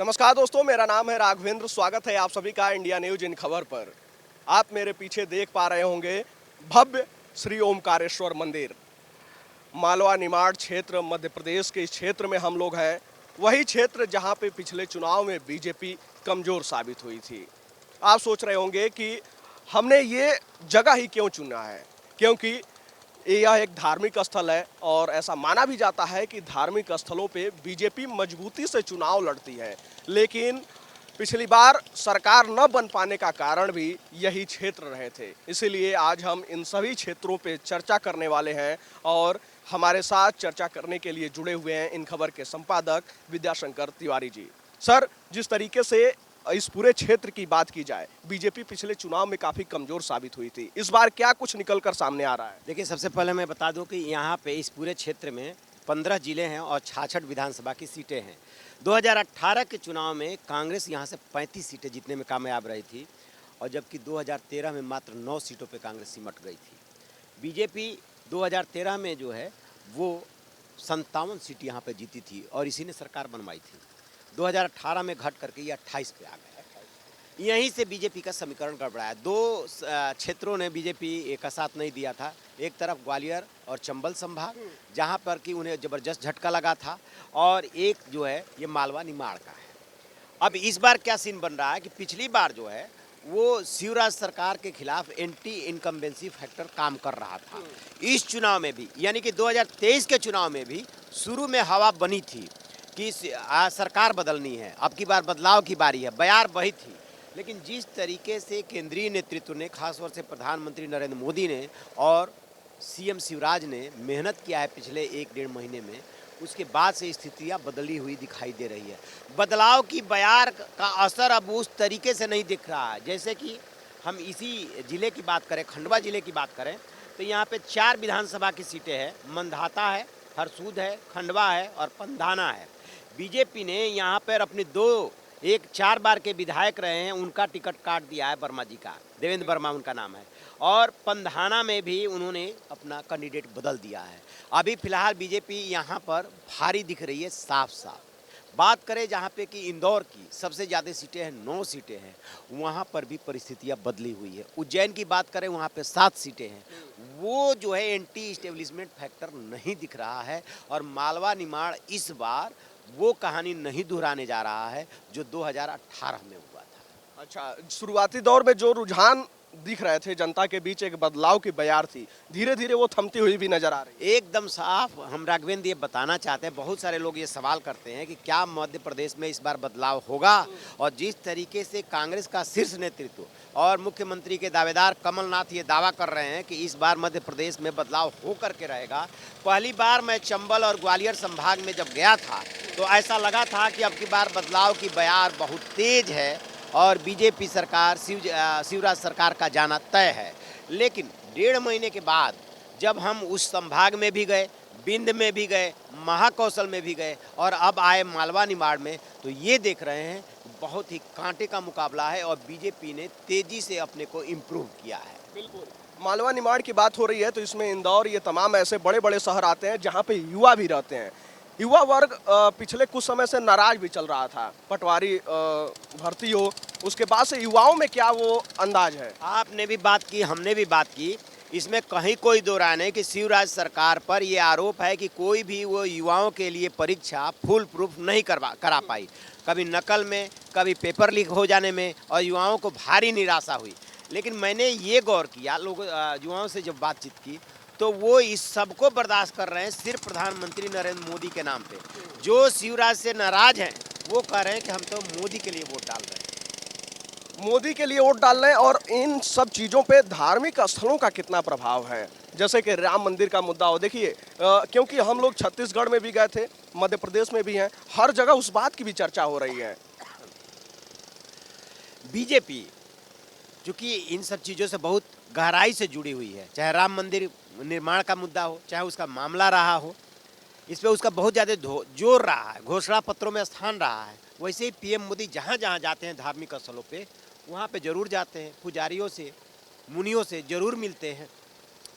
नमस्कार दोस्तों, मेरा नाम है राघवेंद्र। स्वागत है आप सभी का इंडिया न्यूज इन खबर पर। आप मेरे पीछे देख पा रहे होंगे भव्य श्री ओमकारेश्वर मंदिर। मालवा निमाड़ क्षेत्र मध्य प्रदेश के इस क्षेत्र में हम लोग हैं, वही क्षेत्र जहां पे पिछले चुनाव में बीजेपी कमजोर साबित हुई थी। आप सोच रहे होंगे कि हमने ये जगह ही क्यों चुना है, क्योंकि यह एक धार्मिक स्थल है और ऐसा माना भी जाता है कि धार्मिक स्थलों पे बीजेपी मजबूती से चुनाव लड़ती है। लेकिन पिछली बार सरकार न बन पाने का कारण भी यही क्षेत्र रहे थे। इसीलिए आज हम इन सभी क्षेत्रों पे चर्चा करने वाले हैं और हमारे साथ चर्चा करने के लिए जुड़े हुए हैं इन खबर के संपादक विद्याशंकर तिवारी जी। सर, जिस तरीके से इस पूरे क्षेत्र की बात की जाए, बीजेपी पिछले चुनाव में काफी कमजोर साबित हुई थी। इस बार क्या कुछ निकलकर सामने आ रहा है? देखिए, सबसे पहले मैं बता दूं कि यहाँ पे इस पूरे क्षेत्र में 15 जिले हैं और 66 विधानसभा की सीटें हैं। 2018 के चुनाव में कांग्रेस यहाँ से 35 सीटें जीतने में कामयाब रही थी और जबकि 2013 में मात्र 9 सीटों पे कांग्रेस सिमट गई थी। बीजेपी 2013 में जो है वो 57 सीट यहाँ पे जीती थी और इसी ने सरकार बनवाई थी। 2018 में घट करके ये 28 पे आ गए। यहीं से बीजेपी का समीकरण गड़बड़ाया। दो क्षेत्रों ने बीजेपी एक साथ नहीं दिया था। एक तरफ ग्वालियर और चंबल संभाग, जहां पर कि उन्हें ज़बरदस्त झटका लगा था, और एक जो है ये मालवा निमाड़ का है। अब इस बार क्या सीन बन रहा है कि पिछली बार जो है वो शिवराज सरकार के खिलाफ एंटी इनकम्बेंसी फैक्टर काम कर रहा था। इस चुनाव में भी, यानी कि 2023 के चुनाव में भी शुरू में हवा बनी थी कि सरकार बदलनी है, अब की बार बदलाव की बारी है, बयार वही थी। लेकिन जिस तरीके से केंद्रीय नेतृत्व ने, खासतौर से प्रधानमंत्री नरेंद्र मोदी ने और सीएम शिवराज ने मेहनत किया है पिछले 1-1.5 महीने में, उसके बाद से स्थितियां बदली हुई दिखाई दे रही है। बदलाव की बयार का असर अब उस तरीके से नहीं दिख रहा है। जैसे कि हम इसी जिले की बात करें, खंडवा जिले की बात करें, तो यहाँ पे 4 विधानसभा की सीटें हैं। मंधाता है, हरसूद है, खंडवा है और पंधाना है। बीजेपी ने यहाँ पर अपने 4 बार के विधायक रहे हैं, उनका टिकट काट दिया है वर्मा जी का, देवेंद्र वर्मा उनका नाम है, और पंधाना में भी उन्होंने अपना कैंडिडेट बदल दिया है। अभी फिलहाल बीजेपी यहाँ पर भारी दिख रही है साफ साफ। बात करें जहाँ पे कि इंदौर की सबसे ज़्यादा सीटें हैं, 9 सीटें हैं, वहाँ पर भी परिस्थितियाँ बदली हुई है। उज्जैन की बात करें, वहाँ पे 7 सीटें हैं। वो जो है एंटी इस्टेब्लिशमेंट फैक्टर नहीं दिख रहा है और मालवा निमाड़ इस बार वो कहानी नहीं दोहराने जा रहा है जो 2018 में हुआ था। अच्छा, शुरुआती दौर में जो रुझान दिख रहे थे, जनता के बीच एक बदलाव की बयार थी, धीरे धीरे वो थमती हुई भी नजर आ रही है। एकदम साफ हम राघवेंद्र ये बताना चाहते हैं, बहुत सारे लोग ये सवाल करते हैं कि क्या मध्य प्रदेश में इस बार बदलाव होगा, और जिस तरीके से कांग्रेस का शीर्ष नेतृत्व और मुख्यमंत्री के दावेदार कमलनाथ ये दावा कर रहे हैं कि इस बार मध्य प्रदेश में बदलाव हो करके रहेगा। पहली बार मैं चंबल और ग्वालियर संभाग में जब गया था तो ऐसा लगा था कि अब की बार बदलाव की बयार बहुत तेज है और बीजेपी सरकार, शिवराज सरकार का जाना तय है। लेकिन 1.5 महीने के बाद जब हम उस संभाग में भी गए, बिंद में भी गए, महाकौशल में भी गए और अब आए मालवा निमाड़ में, तो ये देख रहे हैं बहुत ही कांटे का मुकाबला है और बीजेपी ने तेजी से अपने को इम्प्रूव किया है। बिल्कुल, मालवा निमाड़ की बात हो रही है तो इसमें इंदौर, ये तमाम ऐसे बड़े बड़े शहर आते हैं जहाँ पे युवा भी रहते हैं। युवा वर्ग पिछले कुछ समय से नाराज भी चल रहा था। पटवारी भर्ती हो, उसके बाद से युवाओं में क्या वो अंदाज है? आपने भी बात की, हमने भी बात की, इसमें कहीं कोई दो राय नहीं कि शिवराज सरकार पर ये आरोप है कि कोई भी वो युवाओं के लिए परीक्षा फुल प्रूफ नहीं करा पाई। कभी नकल में, कभी पेपर लीक हो जाने में, और युवाओं को भारी निराशा हुई। लेकिन मैंने ये गौर किया, युवाओं से जब बातचीत की तो वो इस सब को बर्दाश्त कर रहे हैं सिर्फ प्रधानमंत्री नरेंद्र मोदी के नाम पे। जो शिवराज से नाराज हैं वो कह रहे हैं कि हम तो मोदी के लिए वोट डाल रहे हैं। मोदी के लिए वोट डाल रहे हैं। और इन सब चीज़ों पे धार्मिक स्थलों का कितना प्रभाव है, जैसे कि राम मंदिर का मुद्दा हो। देखिए, क्योंकि हम लोग छत्तीसगढ़ में भी गए थे, मध्य प्रदेश में भी हैं, हर जगह उस बात की भी चर्चा हो रही है। बीजेपी चूँकि इन सब चीज़ों से बहुत गहराई से जुड़ी हुई है, चाहे राम मंदिर निर्माण का मुद्दा हो, चाहे उसका मामला रहा हो, इस पर उसका बहुत ज़्यादा जोर रहा है, घोषणा पत्रों में स्थान रहा है। वैसे ही पीएम मोदी जहाँ जहाँ जाते हैं धार्मिक स्थलों पे, वहाँ पे जरूर जाते हैं, पुजारियों से, मुनियों से जरूर मिलते हैं।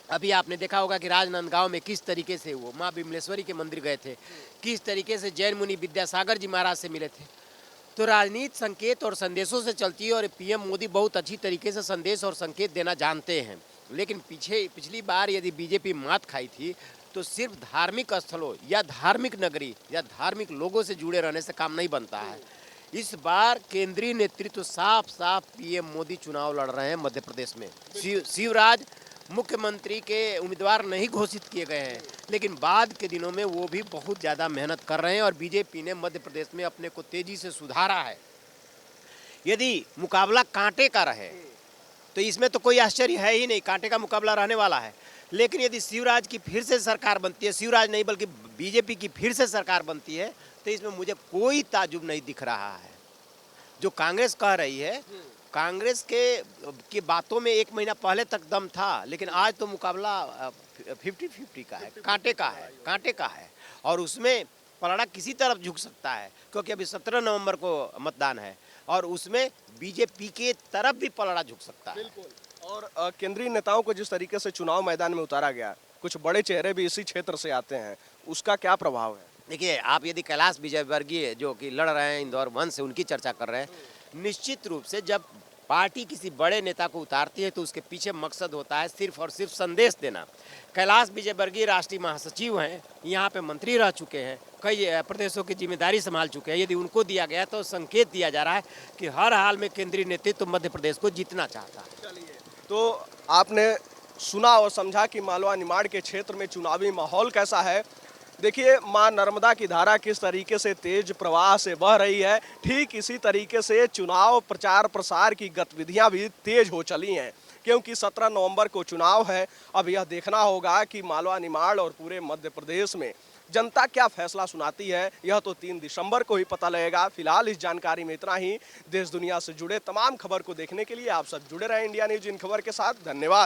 अभी आपने देखा होगा कि राजनांदगांव में किस तरीके से वो माँ विमलेश्वरी के मंदिर गए थे, किस तरीके से जैन मुनि विद्यासागर जी महाराज से मिले थे। तो राजनीति संकेत और संदेशों से चलती है और पीएम मोदी बहुत अच्छी तरीके से संदेश और संकेत देना जानते हैं। लेकिन पिछली बार यदि बीजेपी मात खाई थी तो सिर्फ धार्मिक स्थलों या धार्मिक नगरी या धार्मिक लोगों से जुड़े रहने से काम नहीं बनता है। इस बार केंद्रीय नेतृत्व साफ साफ पीएम मोदी चुनाव लड़ रहे हैं मध्य प्रदेश में। शिवराज मुख्यमंत्री के उम्मीदवार नहीं घोषित किए गए हैं, लेकिन बाद के दिनों में वो भी बहुत ज़्यादा मेहनत कर रहे हैं और बीजेपी ने मध्य प्रदेश में अपने को तेजी से सुधारा है। यदि मुकाबला कांटे का रहे तो इसमें तो कोई आश्चर्य है ही नहीं, कांटे का मुकाबला रहने वाला है। लेकिन यदि शिवराज की फिर से सरकार बनती है, शिवराज नहीं बल्कि बीजेपी की फिर से सरकार बनती है, तो इसमें मुझे कोई ताजुब नहीं दिख रहा है। जो कांग्रेस कह रही है, कांग्रेस के बातों में एक महीना पहले तक दम था, लेकिन आज तो मुकाबला 50-50 का है, कांटे का है और उसमें पलड़ा किसी तरफ झुक सकता है, क्योंकि अभी 17 नवंबर को मतदान है और उसमें बीजेपी के तरफ भी पलड़ा झुक सकता है। और केंद्रीय नेताओं को जिस तरीके से चुनाव मैदान में उतारा गया, कुछ बड़े चेहरे भी इसी क्षेत्र से आते हैं, उसका क्या प्रभाव है? देखिए, आप यदि कैलाश विजयवर्गीय जो कि लड़ रहे हैं इंदौर 1 से, उनकी चर्चा कर रहे हैं, निश्चित रूप से जब पार्टी किसी बड़े नेता को उतारती है तो उसके पीछे मकसद होता है सिर्फ और सिर्फ संदेश देना। कैलाश विजयवर्गीय राष्ट्रीय महासचिव हैं, यहाँ पे मंत्री रह चुके हैं, कई प्रदेशों की जिम्मेदारी संभाल चुके हैं। यदि उनको दिया गया तो संकेत दिया जा रहा है कि हर हाल में केंद्रीय नेतृत्व मध्य प्रदेश को जीतना चाहता है। तो आपने सुना और समझा कि मालवा निमाड़ के क्षेत्र में चुनावी माहौल कैसा है। देखिए, मां नर्मदा की धारा किस तरीके से तेज प्रवाह से बह रही है, ठीक इसी तरीके से चुनाव प्रचार प्रसार की गतिविधियां भी तेज हो चली हैं, क्योंकि 17 नवंबर को चुनाव है। अब यह देखना होगा कि मालवा निमाड़ और पूरे मध्य प्रदेश में जनता क्या फैसला सुनाती है, यह तो 3 दिसंबर को ही पता लगेगा। फिलहाल इस जानकारी में इतना ही। देश दुनिया से जुड़े तमाम खबर को देखने के लिए आप सब जुड़े रहें इंडिया न्यूज इन खबर के साथ। धन्यवाद।